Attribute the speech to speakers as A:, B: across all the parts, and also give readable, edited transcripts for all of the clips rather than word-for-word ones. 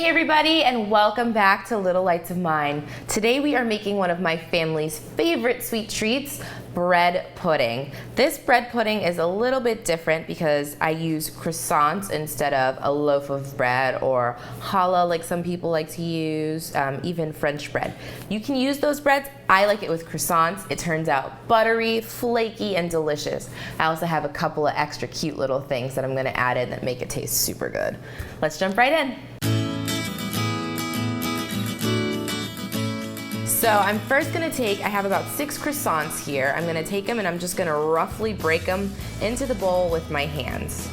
A: everybody, and welcome back to Little Lights of Mine. Today we are making one of my family's favorite sweet treats, bread pudding. This bread pudding is a little bit different because I use croissants instead of a loaf of bread or challah like some people like to use, even French bread. You can use those breads. I like it with croissants. It turns out buttery, flaky, and delicious. I also have a couple of extra cute little things that I'm gonna add in that make it taste super good. Let's jump right in. So I'm first gonna I have about 6 croissants here. I'm gonna take them and I'm just gonna roughly break them into the bowl with my hands.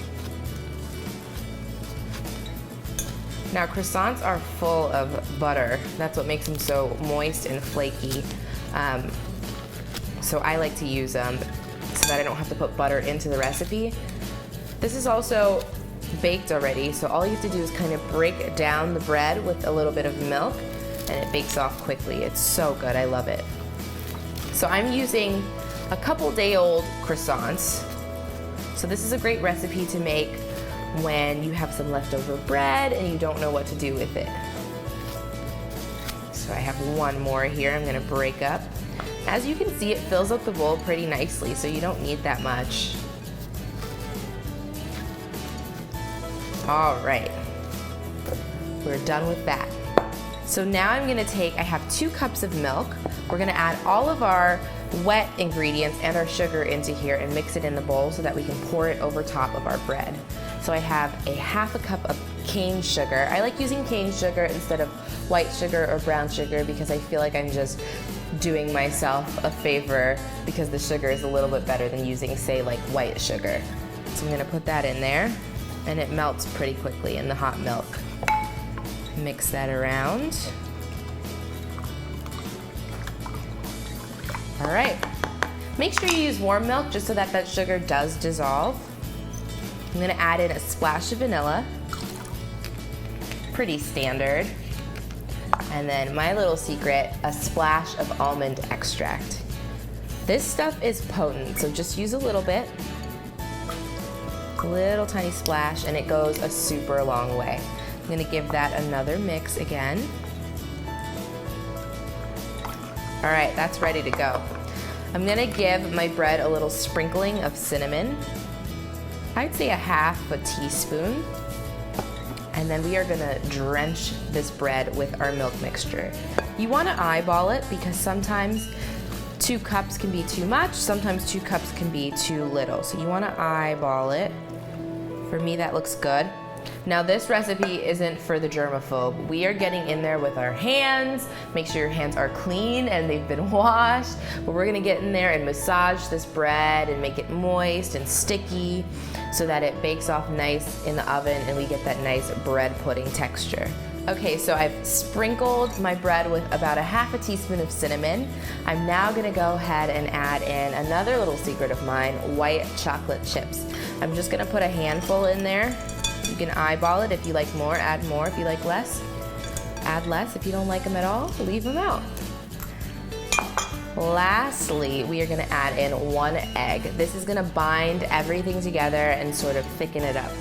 A: Now croissants are full of butter. That's what makes them so moist and flaky. So I like to use them so that I don't have to put butter into the recipe. This is also baked already, so all you have to do is kind of break down the bread with a little bit of milk, and it bakes off quickly. It's so good, I love it. So I'm using a couple day-old croissants. So this is a great recipe to make when you have some leftover bread and you don't know what to do with it. So I have one more here I'm gonna break up. As you can see, it fills up the bowl pretty nicely, so you don't need that much. All right, we're done with that. So now I'm gonna I have 2 cups of milk. We're gonna add all of our wet ingredients and our sugar into here and mix it in the bowl so that we can pour it over top of our bread. So I have a half a cup of cane sugar. I like using cane sugar instead of white sugar or brown sugar because I feel like I'm just doing myself a favor because the sugar is a little bit better than using, say, like white sugar. So I'm gonna put that in there and it melts pretty quickly in the hot milk. Mix that around. All right. Make sure you use warm milk just so that that sugar does dissolve. I'm gonna add in a splash of vanilla. Pretty standard. And then my little secret, a splash of almond extract. This stuff is potent, so just use a little bit. A little tiny splash, and it goes a super long way. I'm gonna give that another mix again. All right, that's ready to go. I'm gonna give my bread a little sprinkling of cinnamon. I'd say a half a teaspoon. And then we are gonna drench this bread with our milk mixture. You wanna eyeball it because sometimes 2 cups can be too much, sometimes 2 cups can be too little. So you wanna eyeball it. For me, that looks good. Now this recipe isn't for the germaphobe. We are getting in there with our hands. Make sure your hands are clean and they've been washed. But we're gonna get in there and massage this bread and make it moist and sticky so that it bakes off nice in the oven and we get that nice bread pudding texture. Okay, so I've sprinkled my bread with about a half a teaspoon of cinnamon. I'm now gonna go ahead and add in another little secret of mine, white chocolate chips. I'm just gonna put a handful in there. You can eyeball it. If you like more, add more. If you like less, add less. If you don't like them at all, leave them out. Lastly, we are gonna add in 1 egg. This is gonna bind everything together and sort of thicken it up.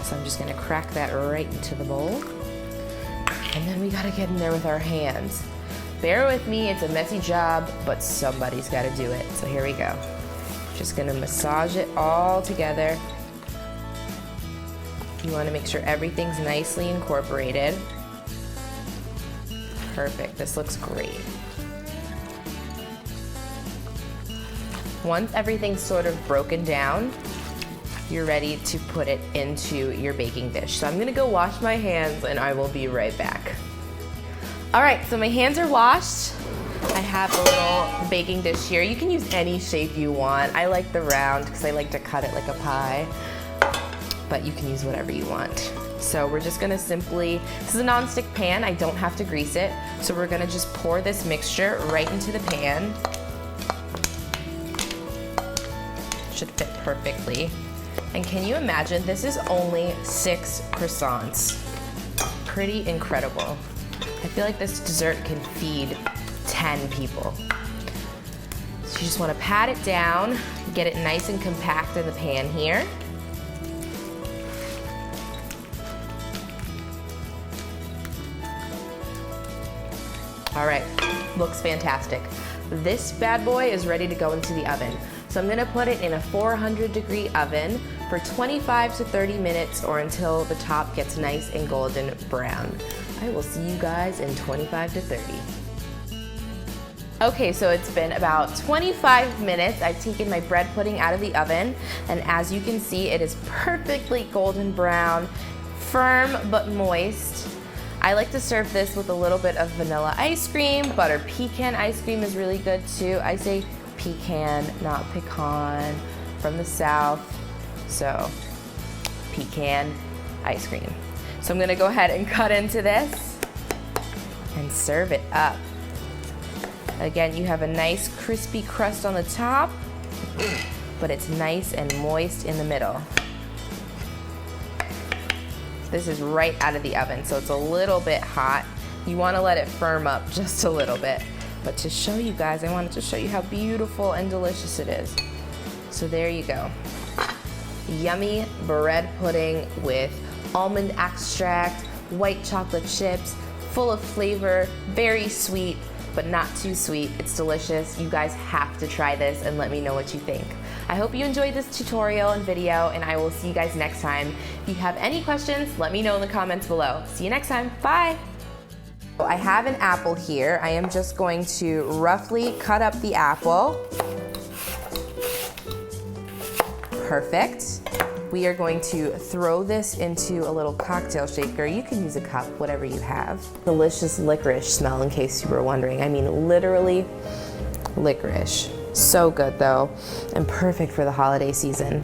A: So I'm just gonna crack that right into the bowl. And then we gotta get in there with our hands. Bear with me, it's a messy job, but somebody's gotta do it. So here we go. Just gonna massage it all together. You want to make sure everything's nicely incorporated. Perfect, this looks great. Once everything's sort of broken down, you're ready to put it into your baking dish. So I'm gonna go wash my hands and I will be right back. All right, so my hands are washed. I have a little baking dish here. You can use any shape you want. I like the round because I like to cut it like a pie. But you can use whatever you want. So we're just gonna simply, this is a nonstick pan, I don't have to grease it. So we're gonna just pour this mixture right into the pan. Should fit perfectly. And can you imagine, this is only 6 croissants. Pretty incredible. I feel like this dessert can feed 10 people. So you just wanna pat it down, get it nice and compact in the pan here. All right, looks fantastic. This bad boy is ready to go into the oven. So I'm gonna put it in a 400-degree oven for 25 to 30 minutes or until the top gets nice and golden brown. I will see you guys in 25 to 30. Okay, so it's been about 25 minutes. I've taken my bread pudding out of the oven, and as you can see, it is perfectly golden brown, firm but moist. I like to serve this with a little bit of vanilla ice cream. Butter pecan ice cream is really good too. I say pecan, not pecan, from the South. So, pecan ice cream. So I'm gonna go ahead and cut into this and serve it up. Again, you have a nice crispy crust on the top, but it's nice and moist in the middle. This is right out of the oven, so it's a little bit hot. You wanna let it firm up just a little bit. But to show you guys, I wanted to show you how beautiful and delicious it is. So there you go. Yummy bread pudding with almond extract, white chocolate chips, full of flavor, very sweet, but not too sweet. It's delicious. You guys have to try this and let me know what you think. I hope you enjoyed this tutorial and video, and I will see you guys next time. If you have any questions, let me know in the comments below. See you next time. Bye. I have an apple here. I am just going to roughly cut up the apple. Perfect. We are going to throw this into a little cocktail shaker. You can use a cup, whatever you have. Delicious licorice smell, in case you were wondering. I mean, literally licorice. So good though, and perfect for the holiday season.